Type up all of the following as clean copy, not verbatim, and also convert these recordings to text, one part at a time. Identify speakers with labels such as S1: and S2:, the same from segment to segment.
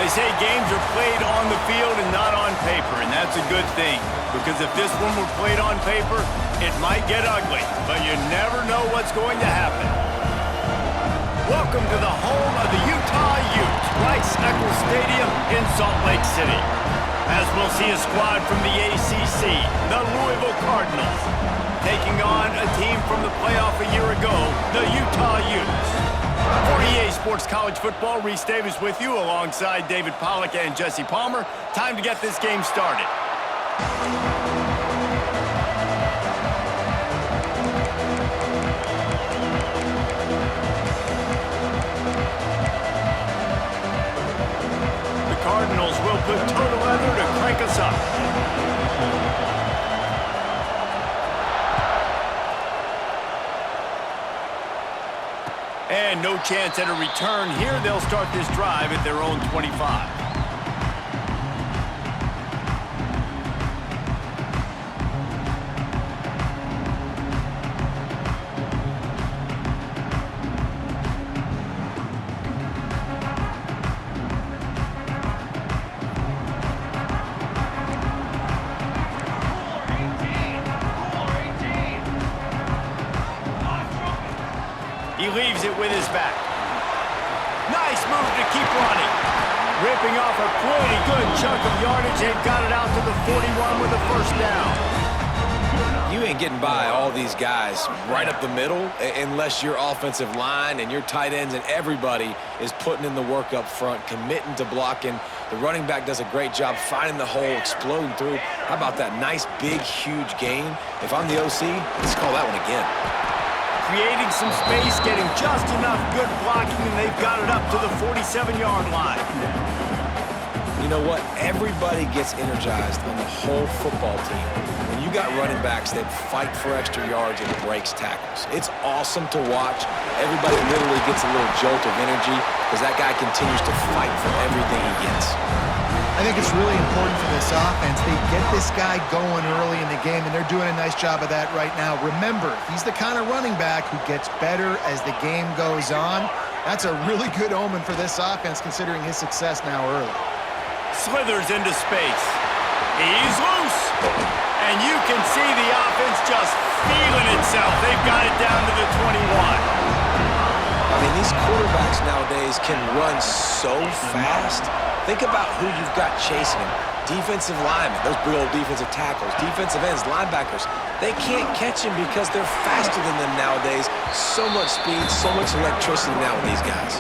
S1: They say games are played on the field and not on paper, and that's a good thing. Because if this one were played on paper, it might get ugly, but you never know what's going to happen. Welcome to the home of the Utah Utes, Rice-Eccles Stadium in Salt Lake City. As we'll see a squad from the ACC, the Louisville Cardinals, taking on a team from the playoff a year ago, the Utah Utes. For EA Sports College Football, Reese Davis with you alongside David Pollack and Jesse Palmer. Time to get this game started. The Cardinals will put total leather to crank us up. And no chance at a return here. They'll start this drive at their own 25. He leaves it with his back. Nice move to keep running. Ripping off a pretty good chunk of yardage and got it out to the 41 with a first down.
S2: You ain't getting by all these guys right up the middle unless your offensive line and your tight ends and everybody is putting in the work up front, committing to blocking. The running back does a great job finding the hole, exploding through. How about that nice, big, huge gain? If I'm the OC, let's call that one again.
S1: Creating some space, getting just enough good blocking, and they've got it up to the 47-yard line.
S2: You know what? Everybody gets energized on the whole football team when you got running backs that fight for extra yards and breaks tackles. It's awesome to watch. Everybody literally gets a little jolt of energy because that guy continues to fight for everything he gets.
S3: I think it's really important for this offense. They get this guy going early in the game, and they're doing a nice job of that right now. Remember, he's the kind of running back who gets better as the game goes on. That's a really good omen for this offense, considering his success now early.
S1: Slithers into space. He's loose. And you can see the offense just feeling itself. They've got it down to the 21.
S2: I mean, these quarterbacks nowadays can run so fast. Think about who you've got chasing him. Defensive linemen, those big old defensive tackles, defensive ends, linebackers. They can't catch him because they're faster than them nowadays. So much speed, so much electricity now with these guys.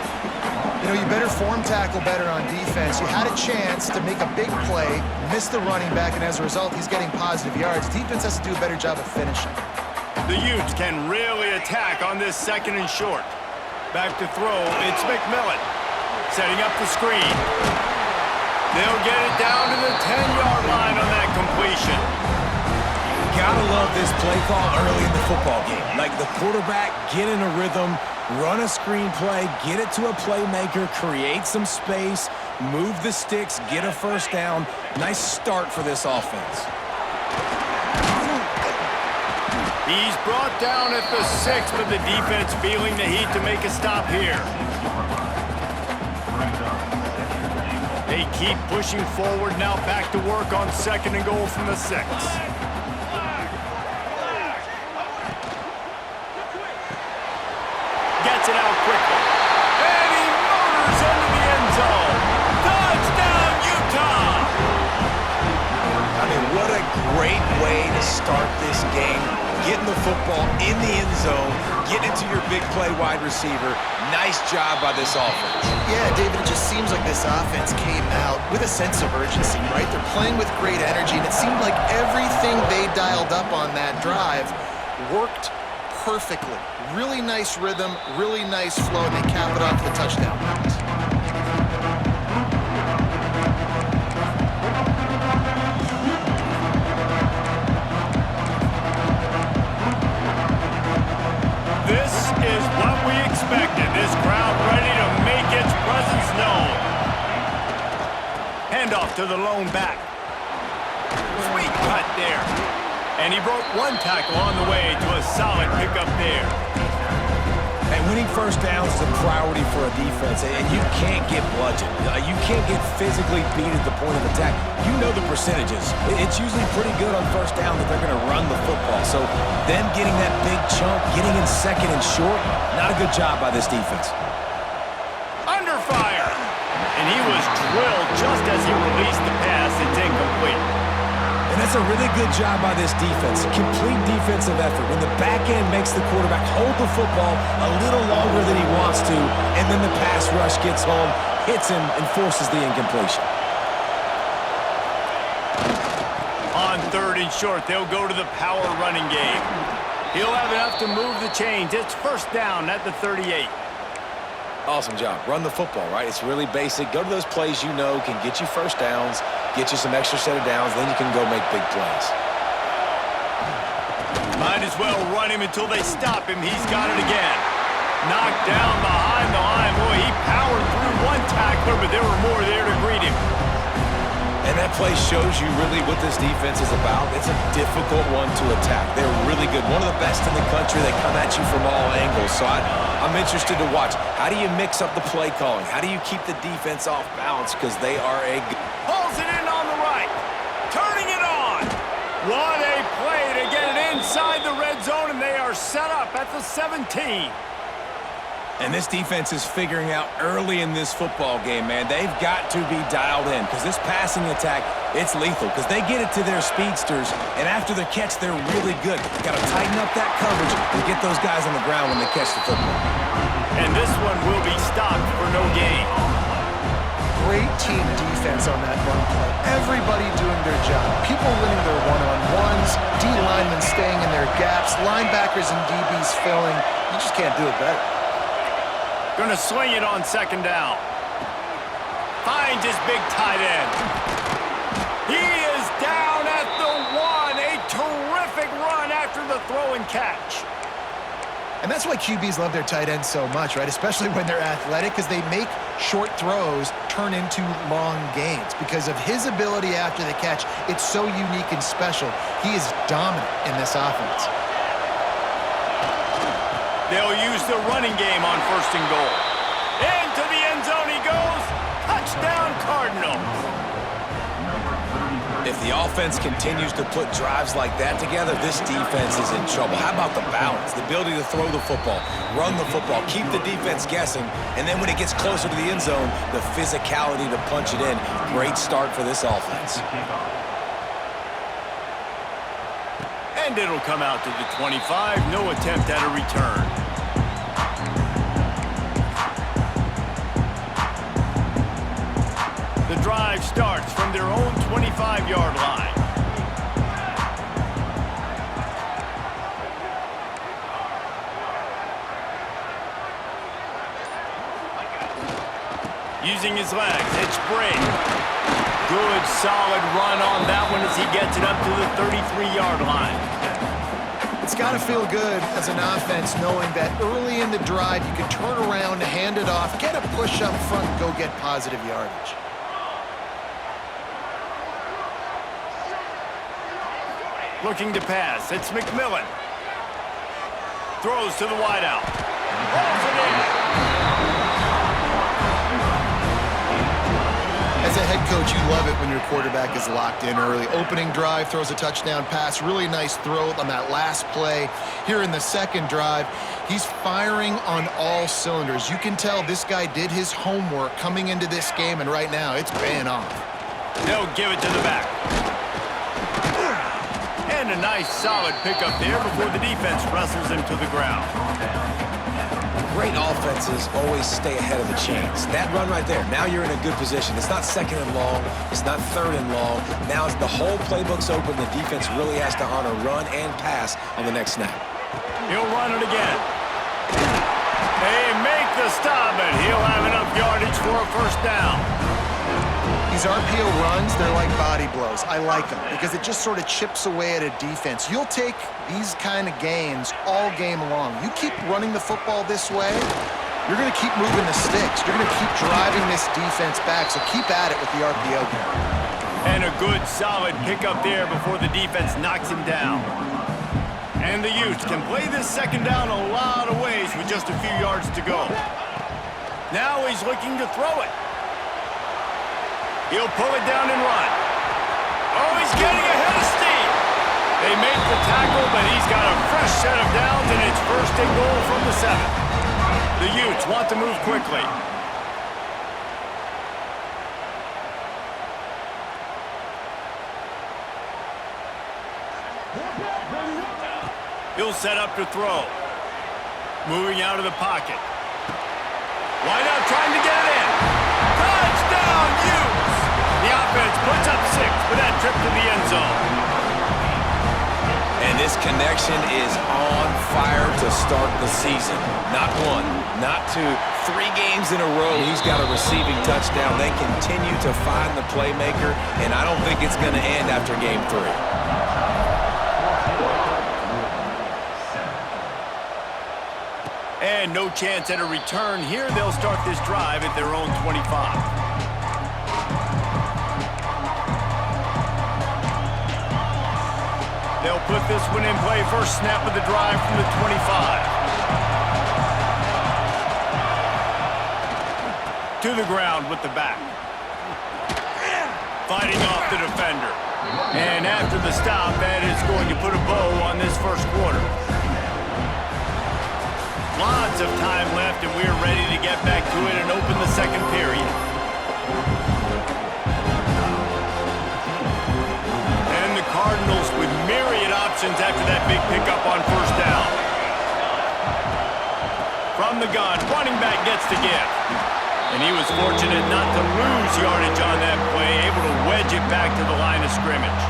S3: You know, you better form tackle better on defense. You had a chance to make a big play, miss the running back, and as a result, he's getting positive yards. Defense has to do a better job of finishing.
S1: The Utes can really attack on this second and short. Back to throw, it's McMillan. Setting up the screen. They'll get it down to the 10-yard line on that completion.
S2: Gotta love this play call early in the football game. Like the quarterback, get in a rhythm, run a screen play, get it to a playmaker, create some space, move the sticks, get a first down. Nice start for this offense.
S1: He's brought down at the 6, but the defense feeling the heat to make a stop here. They keep pushing forward, now back to work on second and goal from the 6. Gets it out quickly. And he motors into the end zone. Touchdown, Utah!
S2: I mean, what a great way to start this game. Getting the football in the end zone, getting it to your big play wide receiver. Nice job by this offense.
S3: Yeah, David, it just seems like this offense came out with a sense of urgency, right? They're playing with great energy, and it seemed like everything they dialed up on that drive worked perfectly. Really nice rhythm, really nice flow, and they cap it off with a touchdown pass.
S1: This is what we expected. This crowd ready to make its presence known. Handoff to the lone back. Sweet cut there. And he broke one tackle on the way to a solid pickup there.
S2: And winning first downs is a priority for a defense, and you can't get bludgeoned. You can't get physically beat at the point of attack. You know the percentages. It's usually pretty good on first down that they're going to run the football. So them getting that big chunk, getting in second and short, not a good job by this defense.
S1: Under fire. And he was drilled just as he released the pass. It's incomplete.
S2: And that's a really good job by this defense. Complete defensive effort. When the back end makes the quarterback hold the football a little longer than he wants to, and then the pass rush gets home, hits him, and forces the incompletion.
S1: On 3rd and short, they'll go to the power running game. He'll have enough to move the chains. It's first down at the 38.
S2: Awesome job. Run the football, right? It's really basic. Go to those plays you know can get you first downs, get you some extra set of downs, then you can go make big plays.
S1: Might as well run him until they stop him. He's got it again. Knocked down behind the line. Boy, he powered through one tackler, but there were more there to greet him.
S2: And that play shows you really what this defense is about. It's a difficult one to attack. They're really good. One of the best in the country. They come at you from all angles. So I'm interested to watch. How do you mix up the play calling? How do you keep the defense off balance? Because they are a good...
S1: Pulls it in on the right. Turning it on. What a play to get it inside the red zone, and they are set up at the 17.
S2: And this defense is figuring out early in this football game, man. They've got to be dialed in because this passing attack, it's lethal because they get it to their speedsters, and after the catch, they're really good. Got to tighten up that coverage and get those guys on the ground when they catch the football.
S1: And this one will be stopped for no gain.
S3: Great team defense on that run play. Everybody doing their job. People winning their one-on-ones, D linemen staying in their gaps, linebackers and DBs filling. You just can't do it better.
S1: Gonna swing it on 2nd down. Finds his big tight end. He is down at the 1. A terrific run after the throw and catch.
S3: And that's why QBs love their tight ends so much, right? Especially when they're athletic, because they make short throws turn into long gains. Because of his ability after the catch, it's so unique and special. He is dominant in this offense.
S1: They'll use the running game on 1st and goal. Into the end zone he goes. Touchdown, Cardinals.
S2: If the offense continues to put drives like that together, this defense is in trouble. How about the balance, the ability to throw the football, run the football, keep the defense guessing, and then when it gets closer to the end zone, the physicality to punch it in. Great start for this offense.
S1: And it'll come out to the 25. No attempt at a return. The drive starts from their own 25-yard line. Using his legs, it's Brady. Good, solid run on that one as he gets it up to the 33-yard line.
S3: It's got to feel good as an offense knowing that early in the drive you can turn around, hand it off, get a push up front, and go get positive yardage.
S1: Looking to pass, it's McMillan. Throws to the wideout. Rolls it in.
S3: As a head coach, you love it when your quarterback is locked in early. Opening drive, throws a touchdown pass. Really nice throw on that last play. Here in the 2nd drive, he's firing on all cylinders. You can tell this guy did his homework coming into this game, and right now it's paying off.
S1: They'll give it to the back. And a nice solid pickup there before the defense wrestles him to the ground.
S2: Great offenses always stay ahead of the chains. That run right there, now you're in a good position. It's not 2nd and long. It's not 3rd and long. Now as the whole playbook's open, the defense really has to honor run and pass on the next snap.
S1: He'll run it again. They make the stop, and he'll have enough yardage for a 1st down.
S3: These RPO runs, they're like body blows. I like them because it just sort of chips away at a defense. You'll take these kind of gains all game long. You keep running the football this way, you're going to keep moving the sticks. You're going to keep driving this defense back, so keep at it with the RPO game.
S1: And a good, solid pickup there before the defense knocks him down. And the Utes can play this second down a lot of ways with just a few yards to go. Now he's looking to throw it. He'll pull it down and run. Oh, he's getting ahead of steam. They make the tackle, but he's got a fresh set of downs, and it's first and goal from the 7. The Utes want to move quickly. He'll set up to throw. Moving out of the pocket. Wide out trying to get it in. Touchdown, Utes! The offense puts up 6 for that trip to the end zone.
S2: And this connection is on fire to start the season. Not 1, not 2, 3 games in a row. He's got a receiving touchdown. They continue to find the playmaker, and I don't think it's going to end after game 3.
S1: And no chance at a return here. They'll start this drive at their own 25. They'll put this one in play. First snap of the drive from the 25. To the ground with the back. Fighting off the defender. And after the stop, that is going to put a bow on this first quarter. Lots of time left, and we're ready to get back to it and open the second period. And the Cardinals with myriad options after that big pickup on first down. From the gun, running back gets the give. And he was fortunate not to lose yardage on that play, able to wedge it back to the line of scrimmage.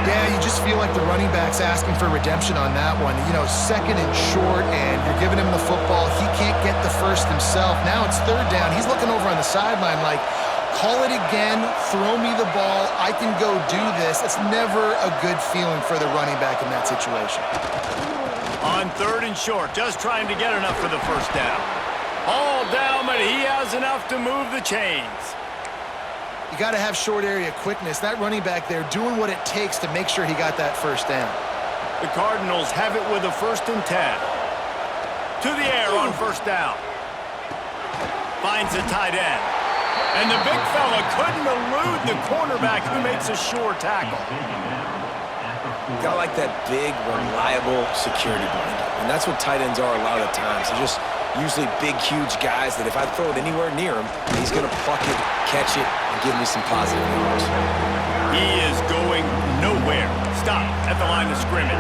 S3: Yeah, you just feel like the running back's asking for redemption on that one. You know, second and short, and you're giving him the football. He can't get the first himself. Now it's third down. He's looking over on the sideline like, call it again, throw me the ball, I can go do this. It's never a good feeling for the running back in that situation.
S1: On third and short, just trying to get enough for the first down. All down, but he has enough to move the chains.
S3: You got to have short area quickness. That running back there doing what it takes to make sure he got that first down.
S1: The Cardinals have it with a 1st and 10. To the air on first down. Finds a tight end. And the big fella couldn't elude the cornerback who makes a sure tackle.
S2: Got like that big, reliable security blanket. And that's what tight ends are a lot of the times. They're just usually big, huge guys that if I throw it anywhere near him, he's going to pluck it, catch it, and give me some positive yards.
S1: He is going nowhere. Stop at the line of scrimmage.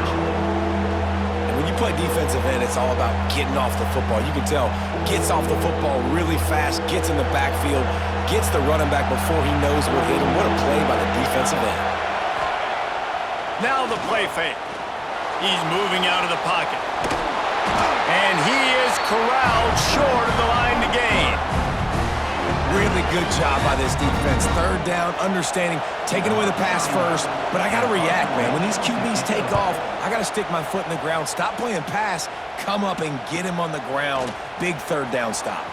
S2: And when you play defensive end, it's all about getting off the football. You can tell, gets off the football really fast, gets in the backfield, gets the running back before he knows what hit him. What a play by the defensive end.
S1: Now the play fake. He's moving out of the pocket. And he is corralled short of the line to gain.
S2: Really good job by this defense. Third down, understanding, taking away the pass first. But I got to react, man. When these QBs take off, I got to stick my foot in the ground. Stop playing pass. Come up and get him on the ground. Big third down stop.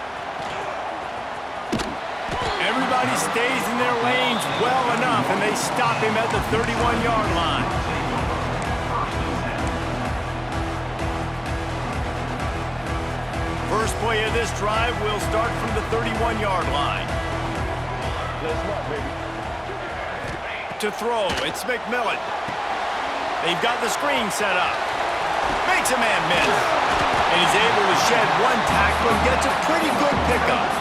S1: Everybody stays in their lanes well enough, and they stop him at the 31-yard line. First play of this drive will start from the 31-yard line. To throw, it's McMillan. They've got the screen set up. Makes a man miss. And he's able to shed one tackle and gets a pretty good pickup.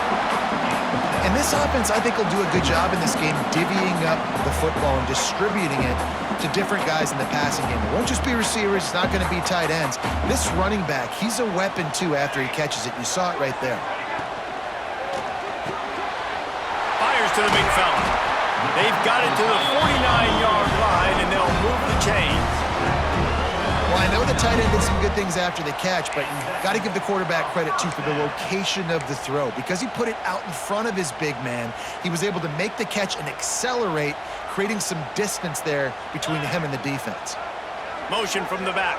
S3: And this offense, I think, will do a good job in this game divvying up the football and distributing it to different guys in the passing game. It won't just be receivers. It's not going to be tight ends. This running back, he's a weapon, too, after he catches it. You saw it right there.
S1: Fires to the big fella. They've got it to the 49-yard line, and they'll move the chains.
S3: Well, I know the tight end did some good things after the catch, but you got to give the quarterback credit, too, for the location of the throw. Because he put it out in front of his big man, he was able to make the catch and accelerate, creating some distance there between him and the defense.
S1: Motion from the back.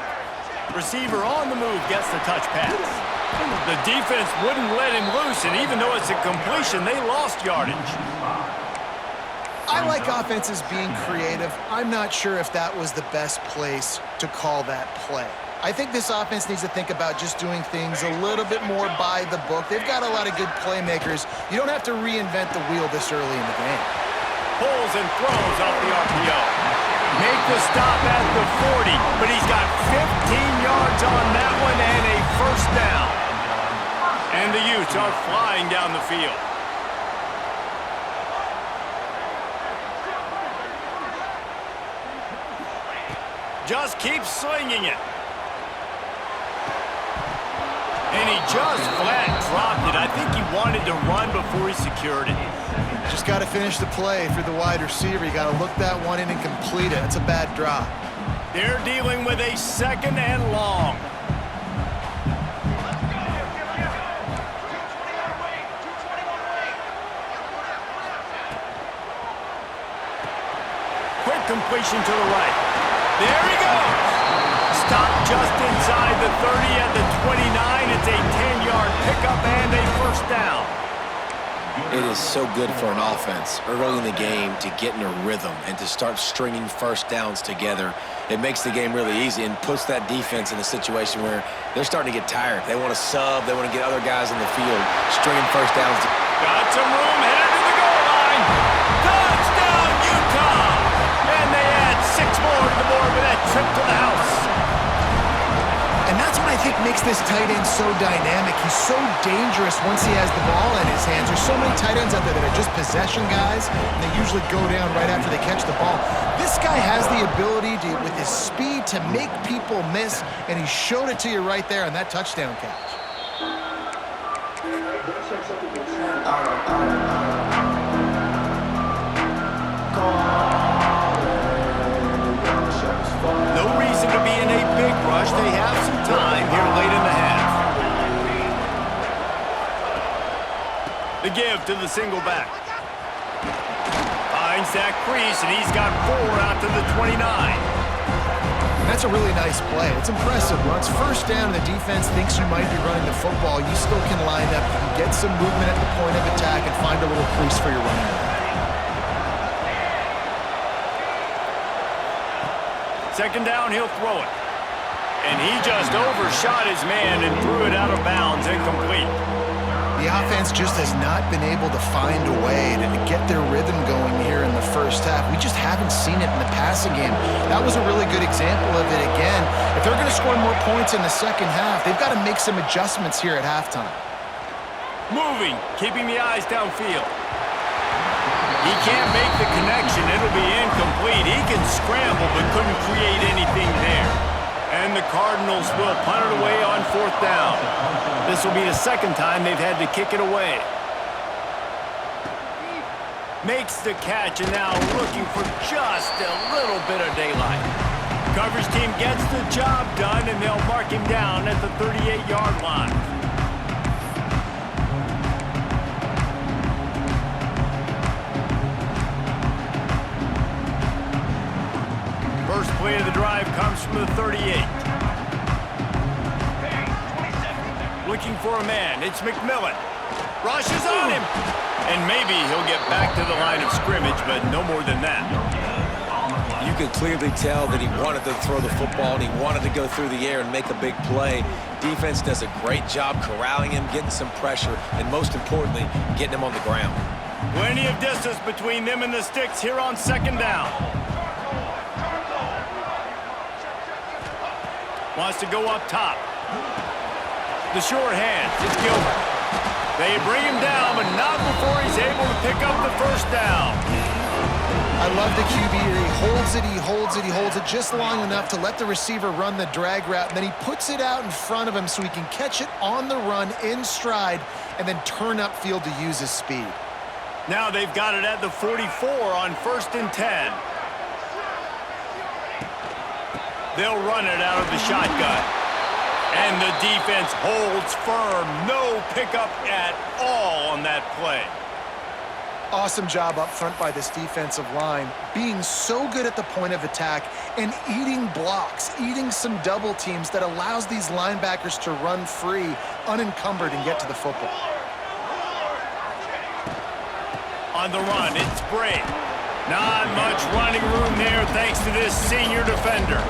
S1: Receiver on the move gets the touch pass. The defense wouldn't let him loose, and even though it's a completion, they lost yardage.
S3: I like offenses being creative. I'm not sure if that was the best place to call that play. I think this offense needs to think about just doing things a little bit more by the book. They've got a lot of good playmakers. You don't have to reinvent the wheel this early in the game.
S1: Pulls and throws off the RPO. Make the stop at the 40, but he's got 15 yards on that one and a first down. And the Utes are flying down the field. Just keeps slinging it. And he just flat dropped it. I think he wanted to run before he secured it.
S3: Just got to finish the play for the wide receiver. You got to look that one in and complete it. It's a bad drop.
S1: They're dealing with a second and long. Quick completion to the right. There he goes. Stopped just inside the 30 at the 29. It's a 10-yard pickup and a first down.
S2: It is so good for an offense early in the game to get in a rhythm and to start stringing first downs together. It makes the game really easy and puts that defense in a situation where they're starting to get tired. They want to sub. They want to get other guys in the field, stringing first downs.
S1: Got some room, headed to the goal line. Touchdown, Utah! And they add 6 more to the board with that trip to the house.
S3: And that's what I think makes this tight end so dynamic. He's so dangerous once he has the ball in his hands. There's so many tight ends out there that are just possession guys, and they usually go down right after they catch the ball. This guy has the ability to, with his speed, to make people miss, and he showed it to you right there on that touchdown catch.
S1: No reason to be in a big rush. They have some time here late in the half. The give to the single back. Finds that crease, and he's got 4 out to the 29.
S3: That's a really nice play. It's impressive. Once first down, the defense thinks you might be running the football. You still can line up. You can get some movement at the point of attack and find a little crease for your running back.
S1: Second down, he'll throw it. And he just overshot his man and threw it out of bounds, incomplete.
S3: The offense just has not been able to find a way to get their rhythm going here in the first half. We just haven't seen it in the passing game. That was a really good example of it again. If they're going to score more points in the second half, they've got to make some adjustments here at halftime.
S1: Moving, keeping the eyes downfield. He can't make the connection. It'll be incomplete. He can scramble, but couldn't create anything there. And the Cardinals will punt it away on 4th down. This will be the second time they've had to kick it away. Makes the catch, and now looking for just a little bit of daylight. Coverage team gets the job done, and they'll mark him down at the 38-yard line. First play of the drive comes from the 38. Looking for a man. It's McMillan. Rushes on him. And maybe he'll get back to the line of scrimmage, but no more than that.
S2: You could clearly tell that he wanted to throw the football and he wanted to go through the air and make a big play. Defense does a great job corralling him, getting some pressure, and most importantly, getting him on the ground.
S1: Plenty of distance between them and the sticks here on 2nd down. Wants to go up top. The short hand is Gilbert. They bring him down, but not before he's able to pick up the first down.
S3: I love the QB here. He holds it, he holds it, he holds it just long enough to let the receiver run the drag route, and then he puts it out in front of him so he can catch it on the run in stride and then turn upfield to use his speed.
S1: Now they've got it at the 44 on 1st and 10. They'll run it out of the shotgun. And the defense holds firm. No pickup at all on that play.
S3: Awesome job up front by this defensive line, being so good at the point of attack and eating blocks, eating some double teams that allows these linebackers to run free, unencumbered, and get to the football.
S1: On the run, it's Bray. Not much running room there thanks to this senior defender.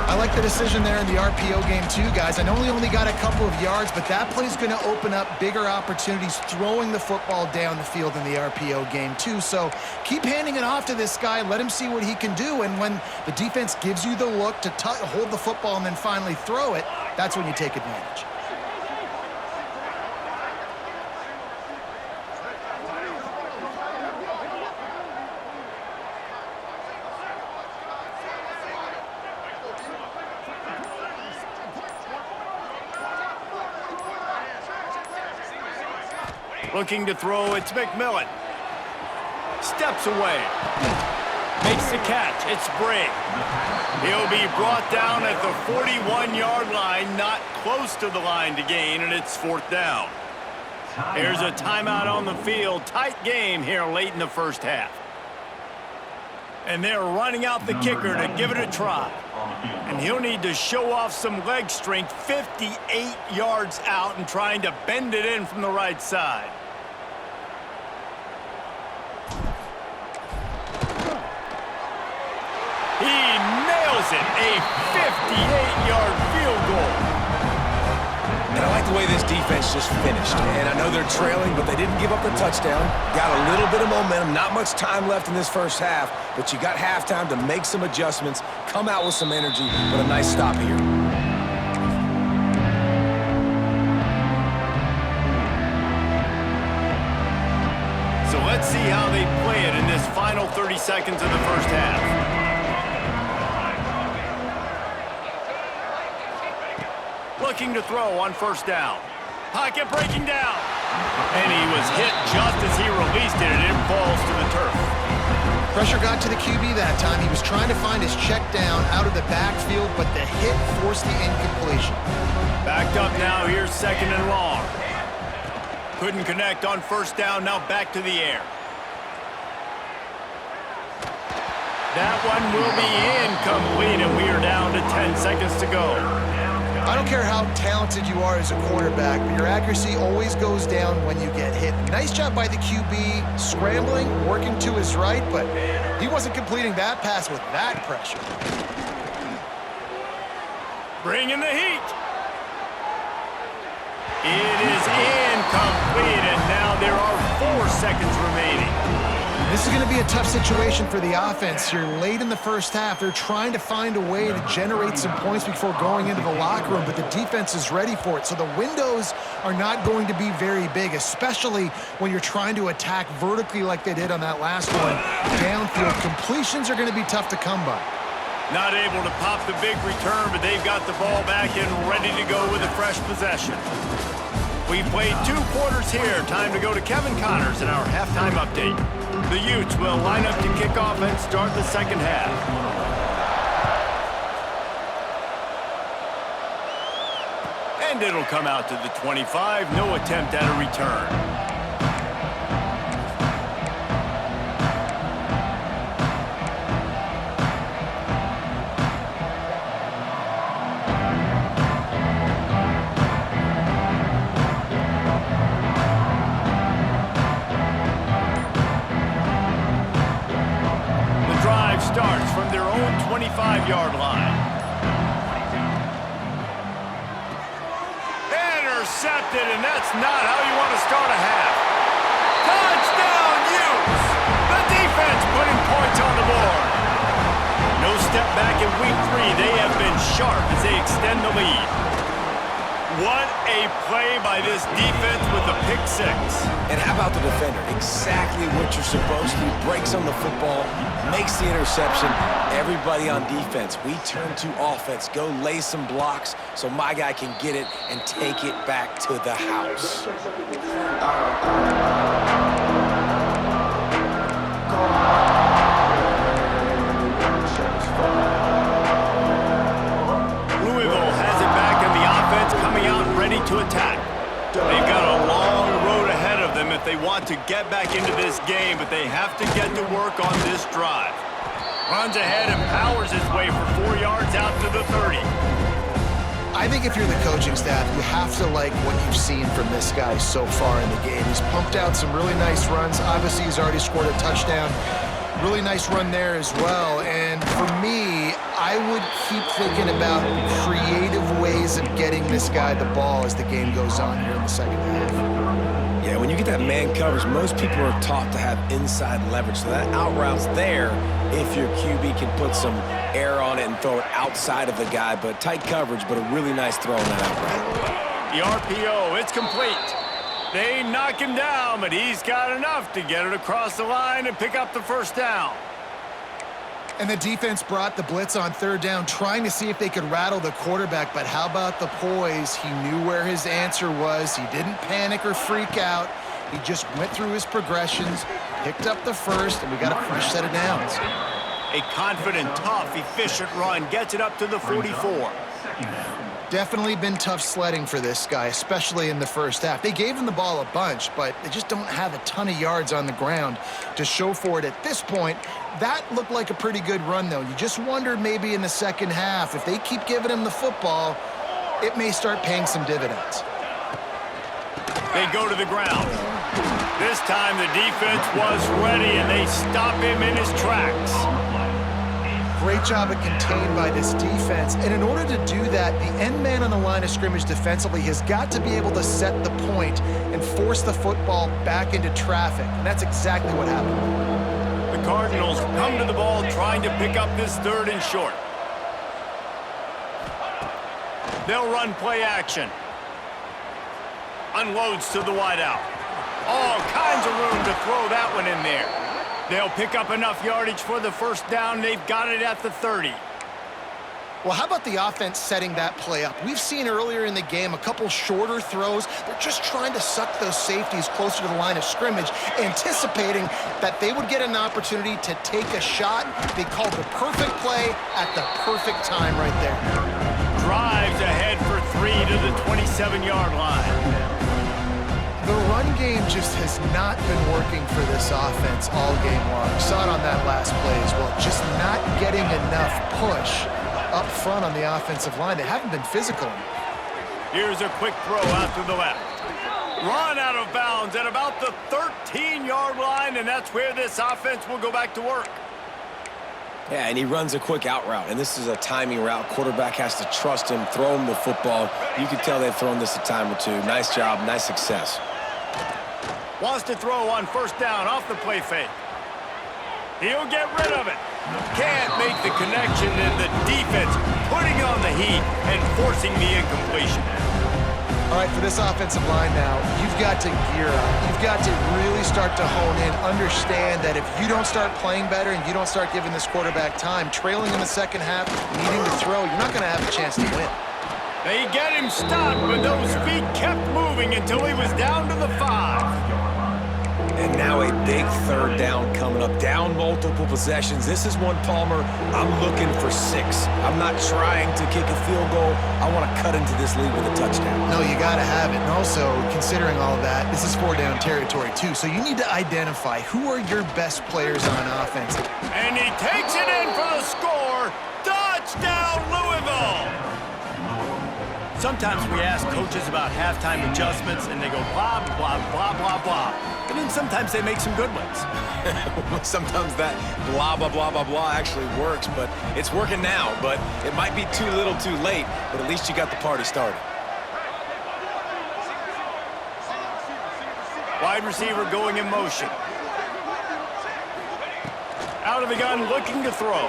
S3: I like the decision there in the RPO game too, guys. I know he only got a couple of yards, but that play's going to open up bigger opportunities throwing the football down the field in the RPO game too. So keep handing it off to this guy. Let him see what he can do. And when the defense gives you the look to hold the football and then finally throw it, that's when you take advantage.
S1: Looking to throw, it's McMillan. Steps away. Makes the catch, it's Brigg. He'll be brought down at the 41-yard line, not close to the line to gain, and it's 4th down. There's a timeout on the field. Tight game here late in the first half. And they're running out the kicker to give it a try. And he'll need to show off some leg strength 58 yards out and trying to bend it in from the right side. He nails it, a 58-yard field goal.
S2: And I like the way this defense just finished. And I know they're trailing, but they didn't give up the touchdown. Got a little bit of momentum, not much time left in this first half, but you got halftime to make some adjustments, come out with some energy, but a nice stop here.
S1: So let's see how they play it in this final 30 seconds of the first half. Looking to throw on 1st down. Pocket breaking down. And he was hit just as he released it, and it falls to the turf.
S3: Pressure got to the QB that time. He was trying to find his check down out of the backfield, but the hit forced the incompletion.
S1: Backed up now, here's 2nd and long. Couldn't connect on 1st down, now back to the air. That one will be incomplete, and we are down to 10 seconds to go.
S3: I don't care how talented you are as a quarterback, but your accuracy always goes down when you get hit. Nice job by the QB, scrambling, working to his right, but he wasn't completing that pass with that pressure.
S1: Bringing the heat. It is incomplete, and now there are 4 seconds remaining.
S3: This is going to be a tough situation for the offense here. Late in the first half, they're trying to find a way to generate some points before going into the locker room, but the defense is ready for it. So the windows are not going to be very big, especially when you're trying to attack vertically like they did on that last one. Downfield completions are going to be tough to come by.
S1: Not able to pop the big return, but they've got the ball back and ready to go with a fresh possession. We've played 2 quarters here. Time to go to Kevin Connors in our halftime update. The Utes will line up to kick off and start the second half. And it'll come out to the 25. No attempt at a return. Starts from their own 25-yard line. Intercepted, and that's not how you want to start a half. Touchdown, Utes! The defense putting points on the board. No step back in week 3. They have been sharp as they extend the lead. What a play by this defense with a pick 6.
S2: And how about the defender? Exactly what you're supposed to do. Breaks on the football, makes the interception. Everybody on defense, we turn to offense. Go lay some blocks so my guy can get it and take it back to the house.
S1: Louisville has it back in the offense, coming out ready to attack. They've got a long road ahead of them if they want to get back into this game, but they have to get to work on this drive. Runs ahead and powers his way for 4 yards out to the 30.
S3: I think if you're the coaching staff, you have to like what you've seen from this guy so far in the game. He's pumped out some really nice runs. Obviously, he's already scored a touchdown. Really nice run there as well. And for me, I would keep thinking about creative ways of getting this guy the ball as the game goes on here in the second half.
S2: Yeah, when you get that man coverage, most people are taught to have inside leverage. So that out route's there if your QB can put some air on it and throw it outside of the guy. But tight coverage, but a really nice throw on that out route.
S1: The RPO, it's complete. They knock him down, but he's got enough to get it across the line and pick up the first down.
S3: And the defense brought the blitz on third down, trying to see if they could rattle the quarterback. But how about the poise? He knew where his answer was. He didn't panic or freak out. He just went through his progressions, picked up the first, and we got a fresh set of downs.
S1: A confident, tough, efficient run gets it up to the 44.
S3: Definitely been tough sledding for this guy, especially in the first half. They gave him the ball a bunch, but they just don't have a ton of yards on the ground to show for it at this point. That looked like a pretty good run, though. You just wonder maybe in the second half, if they keep giving him the football, it may start paying some dividends.
S1: They go to the ground. This time the defense was ready, and they stop him in his tracks.
S3: Great job of contained by this defense. And in order to do that, the end man on the line of scrimmage defensively has got to be able to set the point and force the football back into traffic. And that's exactly what happened.
S1: The Cardinals come to the ball trying to pick up this third and short. They'll run play action. Unloads to the wideout. All kinds of room to throw that one in there. They'll pick up enough yardage for the first down. They've got it at the 30.
S3: Well, how about the offense setting that play up? We've seen earlier in the game a couple shorter throws. They're just trying to suck those safeties closer to the line of scrimmage, anticipating that they would get an opportunity to take a shot. They called the perfect play at the perfect time right there.
S1: Drives ahead for 3 to the 27-yard line.
S3: The run game just has not been working for this offense all game long. We saw it on that last play as well. Just not getting enough push up front on the offensive line. They haven't been physical.
S1: Here's a quick throw out to the left. Run out of bounds at about the 13-yard line, and that's where this offense will go back to work.
S2: Yeah, and he runs a quick out route, and this is a timing route. Quarterback has to trust him, throw him the football. You can tell they've thrown this a time or two. Nice job, nice success.
S1: Wants to throw on first down off the play fake. He'll get rid of it. Can't make the connection, and the defense putting on the heat and forcing the incompletion.
S3: All right, for this offensive line now, you've got to gear up. You've got to really start to hone in, understand that if you don't start playing better and you don't start giving this quarterback time, trailing in the second half, needing to throw, you're not going to have a chance to win.
S1: They get him stopped, but those feet kept moving until he was down to the 5.
S2: And now a big third down coming up. Down multiple possessions. This is one, Palmer, I'm looking for 6. I'm not trying to kick a field goal. I want to cut into this lead with a touchdown.
S3: No, you got to have it. And also, considering all of that, this is 4-down territory, too. So you need to identify who are your best players on offense.
S1: And he takes it in for the score. Touchdown, Louisville! Sometimes we ask coaches about halftime adjustments, and they go blah, blah, blah, blah, blah. And then sometimes they make some good ones.
S2: Sometimes that blah, blah, blah, blah, blah actually works, but it's working now. But it might be too little too late, but at least you got the party started.
S1: Wide receiver going in motion. Out of the gun, looking to throw.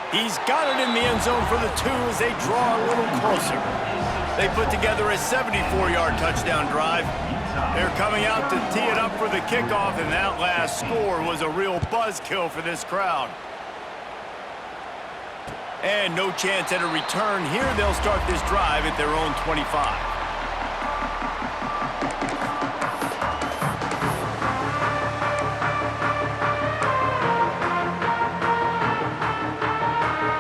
S1: He's got it in the end zone for the 2 as they draw a little closer. They put together a 74-yard touchdown drive. They're coming out to tee it up for the kickoff, and that last score was a real buzzkill for this crowd. And no chance at a return here. They'll start this drive at their own 25.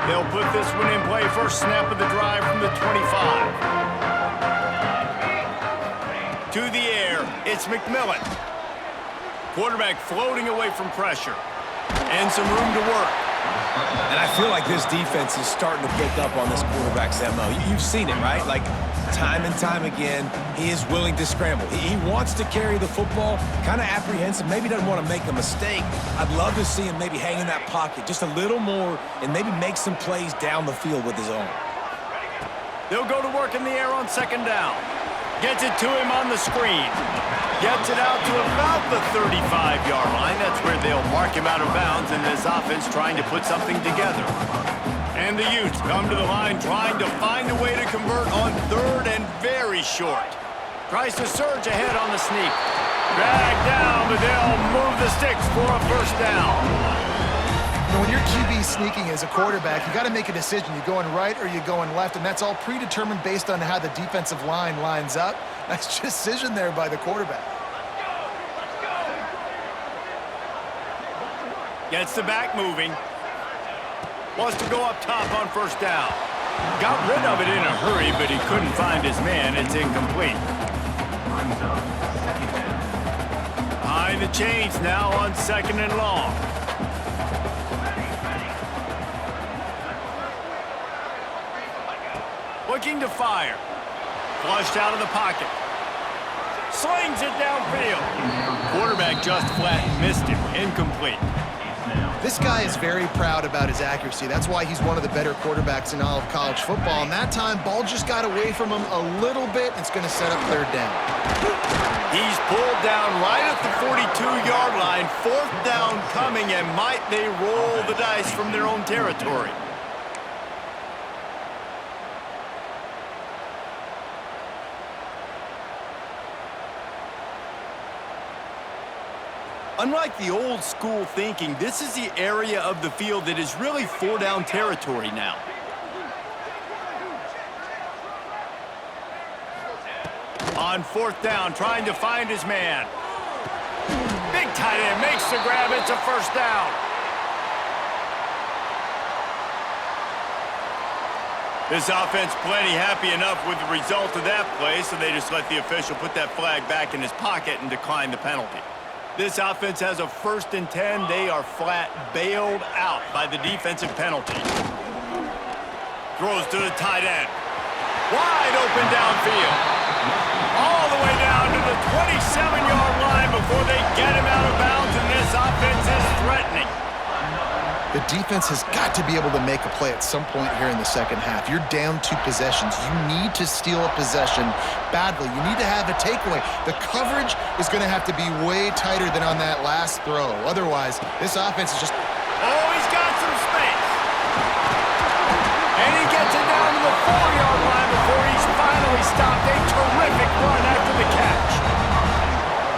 S1: They'll put this one in play. First snap of the drive from the 25. To the air, it's McMillan. Quarterback floating away from pressure. And some room to work.
S2: And I feel like this defense is starting to pick up on this quarterback's MO. You've seen it, right? Like, time and time again, he is willing to scramble. He wants to carry the football, kind of apprehensive, maybe doesn't want to make a mistake. I'd love to see him maybe hang in that pocket just a little more and maybe make some plays down the field with his own.
S1: They'll go to work in the air on second down. Gets it to him on the screen. Gets it out to about the 35-yard line. That's where they'll mark him out of bounds in this offense trying to put something together. And the Utes come to the line trying to find a way to convert on third and very short. Tries to surge ahead on the sneak. Dragged down, but they'll move the sticks for a first down.
S3: When your QB sneaking as a quarterback, you got to make a decision. You going right or you going left, and that's all predetermined based on how the defensive line lines up. Nice decision there by the quarterback.
S1: Gets the back moving. Wants to go up top on first down. Got rid of it in a hurry, but he couldn't find his man. It's incomplete. Behind the chains now on second and long. Looking to fire. Flushed out of the pocket. Slings it downfield. Quarterback just flat missed him. Incomplete.
S3: This guy is very proud about his accuracy. That's why he's one of the better quarterbacks in all of college football. And that time, ball just got away from him a little bit. It's going to set up third down.
S1: He's pulled down right at the 42-yard line. Fourth down coming, and might they roll the dice from their own territory. Unlike the old school thinking, this is the area of the field that is really four-down territory now. On fourth down, trying to find his man. Big tight end makes the grab. It's a first down. This offense plenty happy enough with the result of that play, so they just let the official put that flag back in his pocket and decline the penalty. This offense has a 1st and 10. They are flat bailed out by the defensive penalty. Throws to the tight end. Wide open downfield. All the way down to the 27-yard line before they get him out of bounds, and this offense is threatening.
S3: The defense has got to be able to make a play at some point here in the second half. You're down 2 possessions. You need to steal a possession badly. You need to have a takeaway. The coverage is going to have to be way tighter than on that last throw. Otherwise, this offense is just...
S1: Oh, he's got some space. And he gets it down to the 4-yard line before he's finally stopped. A terrific run after the catch.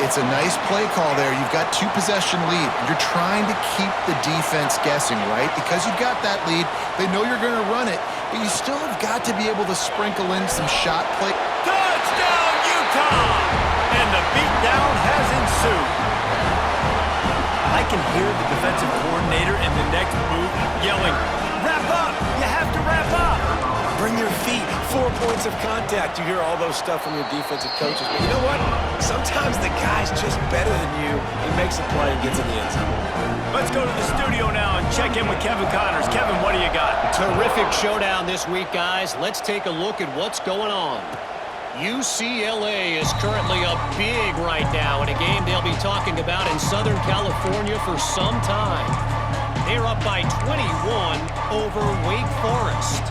S3: It's a nice play call there. You've got 2-possession lead. You're trying to keep the defense guessing, right? Because you've got that lead, they know you're going to run it, but you still have got to be able to sprinkle in some shot play.
S1: Touchdown, Utah! And the beatdown has ensued. I can hear the defensive coordinator in the next booth yelling, "Wrap up! You have to wrap up!"
S2: Bring your feet, 4 points of contact. You hear all those stuff from your defensive coaches. But you know what? Sometimes the guy's just better than you. He makes a play and gets in the end zone.
S1: Let's go to the studio now and check in with Kevin Connors. Kevin, what do you got?
S4: Terrific showdown this week, guys. Let's take a look at what's going on. UCLA is currently up big right now in a game they'll be talking about in Southern California for some time. They're up by 21 over Wake Forest.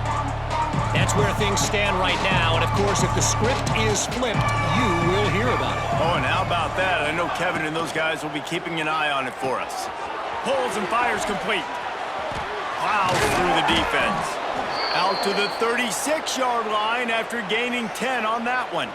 S4: That's where things stand right now, and of course, if the script is flipped, you will hear about it.
S1: Oh, and how about that? I know Kevin and those guys will be keeping an eye on it for us. Pulls and fires complete. Plows through the defense. Out to the 36-yard line after gaining 10 on that one.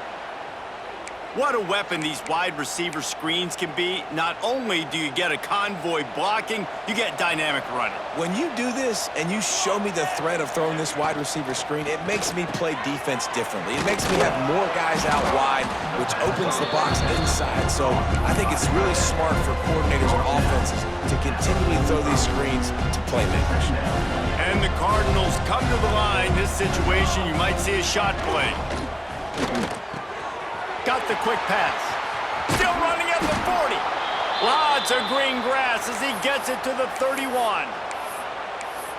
S1: What a weapon these wide receiver screens can be. Not only do you get a convoy blocking, you get dynamic running.
S2: When you do this and you show me the threat of throwing this wide receiver screen, it makes me play defense differently. It makes me have more guys out wide, which opens the box inside. So I think it's really smart for coordinators and offenses to continually throw these screens to playmakers.
S1: And the Cardinals come to the line. This situation, you might see a shot play. Got the quick pass. Still running at the 40. Lots of green grass as he gets it to the 31.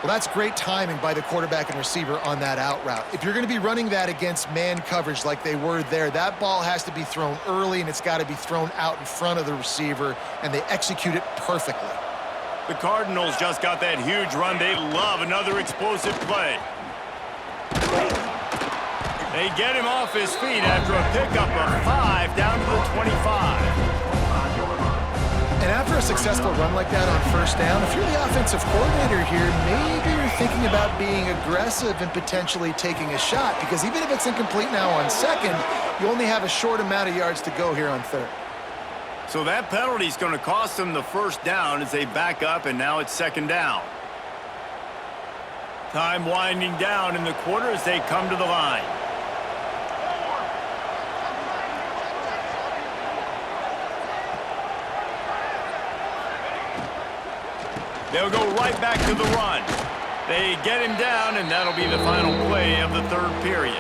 S3: Well, that's great timing by the quarterback and receiver on that out route. If you're going to be running that against man coverage like they were there, that ball has to be thrown early, and it's got to be thrown out in front of the receiver, and they execute it perfectly.
S1: The Cardinals just got that huge run. They love another explosive play. They get him off his feet after a pickup of 5 down to the 25.
S3: And after a successful run like that on first down, if you're the offensive coordinator here, maybe you're thinking about being aggressive and potentially taking a shot, because even if it's incomplete now on second, you only have a short amount of yards to go here on third.
S1: So that penalty is going to cost them the first down as they back up, and now it's second down. Time winding down in the quarter as they come to the line. They'll go right back to the run. They get him down, and that'll be the final play of the third period.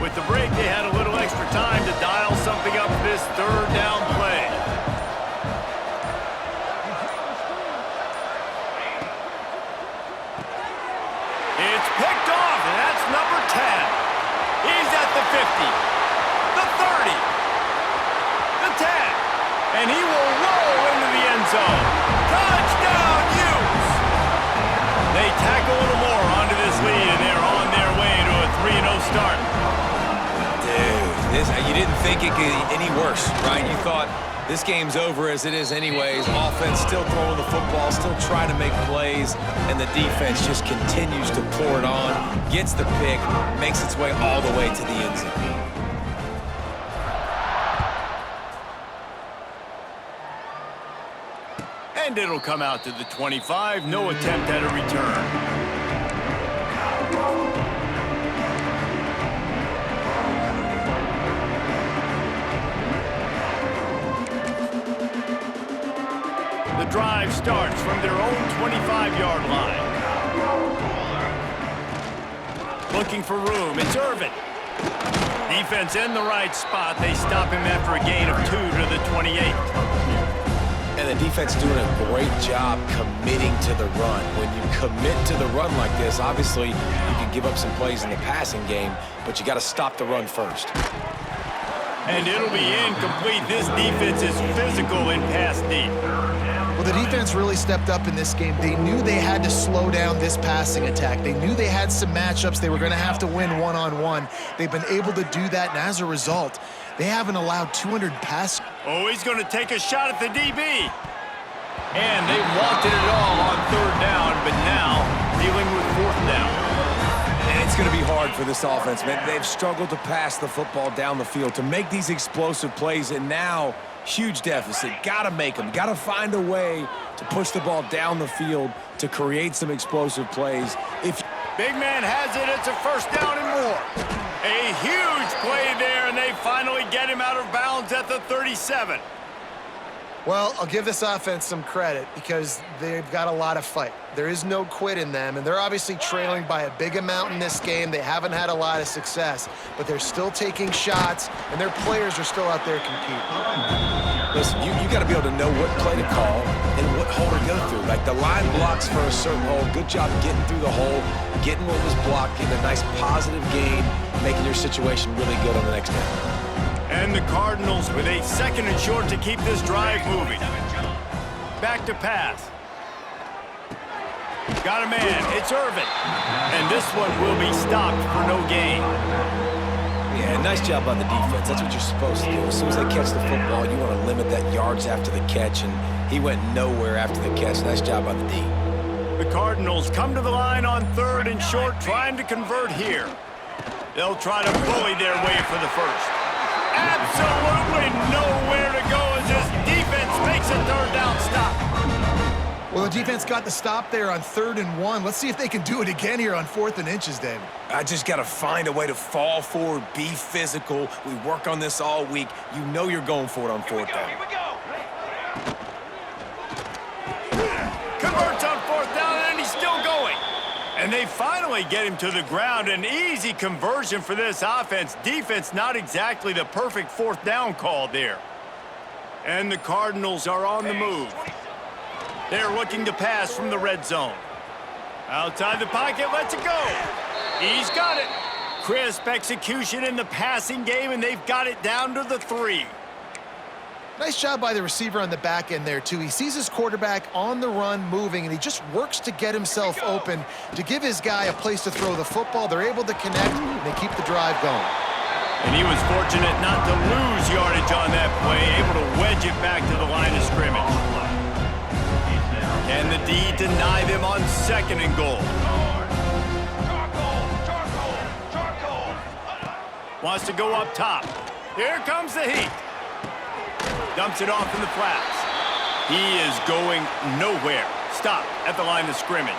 S1: With the break, they had a little extra time to dial something up for this third down play. It's picked off, and that's number 10. He's at the 50, the 30, the 10, and he will roll into the end zone. Touchdown, Utes! They tack a little more onto this lead, and they're on their way to a 3-0 start.
S2: Dude, you didn't think it could get any worse, right? You thought this game's over as it is anyways. Offense still throwing the football, still trying to make plays, and the defense just continues to pour it on, gets the pick, makes its way all the way to the end zone.
S1: And it'll come out to the 25. No attempt at a return. The drive starts from their own 25-yard line. Looking for room. It's Irvin. Defense in the right spot. They stop him after a gain of 2 to the 28.
S2: And the defense doing a great job committing to the run. When you commit to the run like this, obviously you can give up some plays in the passing game, but you got to stop the run first.
S1: And it'll be incomplete. This defense is physical in pass deep.
S3: Well, the defense really stepped up in this game. They knew they had to slow down this passing attack. They knew they had some matchups they were going to have to win one-on-one. They've been able to do that, and as a result, they haven't allowed 200 pass.
S1: Oh, he's going to take a shot at the DB. And they wanted it all on third down, but now dealing with fourth down.
S2: And it's going to be hard for this offense, man. They've struggled to pass the football down the field, to make these explosive plays, and now huge deficit. Got to make them. Got to find a way to push the ball down the field to create some explosive plays.
S1: Big man has it. It's a first down and more. A huge play there, and they finally get him out of bounds at the 37.
S3: Well, I'll give this offense some credit because they've got a lot of fight. There is no quit in them, and they're obviously trailing by a big amount in this game. They haven't had a lot of success, but they're still taking shots, and their players are still out there competing.
S2: Listen, you got to be able to know what play to call and what hole to go through. Like the line blocks for a certain hole. Good job getting through the hole, getting what was blocked, getting a nice positive gain, making your situation really good on the next down.
S1: And the Cardinals with a second and short to keep this drive moving. Back to pass. Got a man. It's Irvin. And this one will be stopped for no gain.
S2: Yeah, nice job on the defense. That's what you're supposed to do. As soon as they catch the football, you want to limit that yards after the catch, and he went nowhere after the catch. Nice job on the D.
S1: The Cardinals come to the line on third and short, trying to convert here. They'll try to bully their way for the first. Absolutely nowhere to go as this defense makes a third down stop.
S3: Well, the defense got the stop there on 3rd and 1. Let's see if they can do it again here on 4th and inches, David.
S2: I just got to find a way to fall forward, be physical. We work on this all week. You know you're going for it on 4th down.
S1: Converts on 4th down. And they finally get him to the ground. An easy conversion for this offense. Defense, not exactly the perfect fourth down call there. And the Cardinals are on the move. They're looking to pass from the red zone. Outside the pocket, lets it go. He's got it. Crisp execution in the passing game, and they've got it down to the 3.
S3: Nice job by the receiver on the back end there, too. He sees his quarterback on the run moving, and he just works to get himself open to give his guy a place to throw the football. They're able to connect, and they keep the drive going.
S1: And he was fortunate not to lose yardage on that play, able to wedge it back to the line of scrimmage. Can the D deny them on 2nd and goal? Wants to go up top. Here comes the heat. Dumps it off in the flats. He is going nowhere. Stop at the line of scrimmage.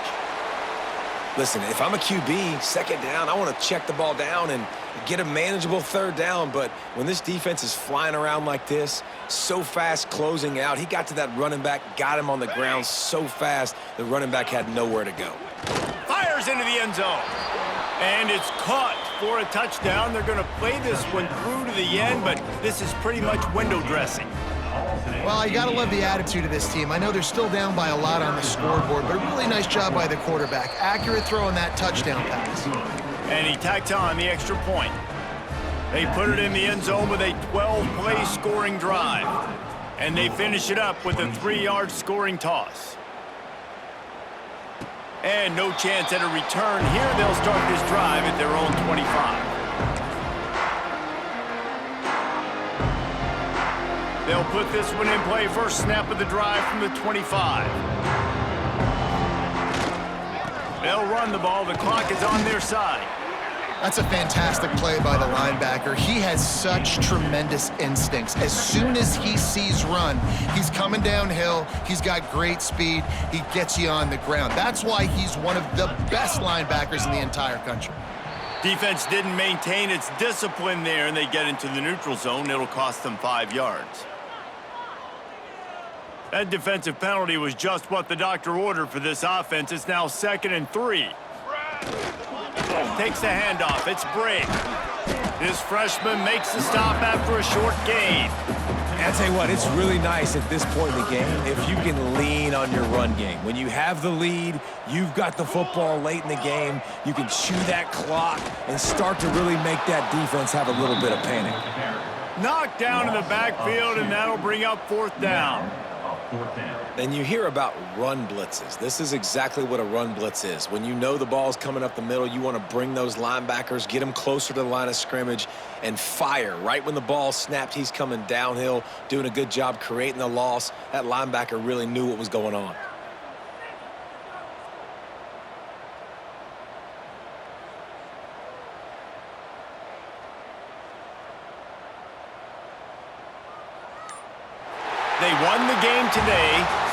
S2: Listen, if I'm a QB, 2nd down, I want to check the ball down and get a manageable 3rd down. But when this defense is flying around like this, so fast closing out, he got to that running back, got him on the ground so fast, the running back had nowhere to go.
S1: Fires into the end zone. And it's caught for a touchdown. They're going to play this one through to the end, but this is pretty much window dressing.
S3: Well, you got to love the attitude of this team. I know they're still down by a lot on the scoreboard, but a really nice job by the quarterback. Accurate throw on that touchdown pass.
S1: And he tacks on the extra point. They put it in the end zone with a 12-play scoring drive. And they finish it up with a 3-yard scoring toss. And no chance at a return here. They'll start this drive at their own 25. They'll put this one in play. First snap of the drive from the 25. They'll run the ball. The clock is on their side.
S3: That's a fantastic play by the linebacker. He has such tremendous instincts. As soon as he sees run, he's coming downhill. He's got great speed. He gets you on the ground. That's why he's one of the best linebackers in the entire country.
S1: Defense didn't maintain its discipline there, and they get into the neutral zone. It'll cost them 5 yards. That defensive penalty was just what the doctor ordered for this offense. It's now 2nd and 3. Takes the handoff. It's Brake. This freshman makes the stop after a short gain.
S2: And I'll tell you what, it's really nice at this point in the game if you can lean on your run game. When you have the lead, you've got the football late in the game, you can chew that clock and start to really make that defense have a little bit of panic.
S1: Knocked down in the backfield, and that'll bring up 4th down.
S2: And you hear about run blitzes. This is exactly what a run blitz is. When you know the ball's coming up the middle, you want to bring those linebackers, get them closer to the line of scrimmage, and fire. Right when the ball snapped, he's coming downhill, doing a good job creating the loss. That linebacker really knew what was going on.
S1: They won the game today.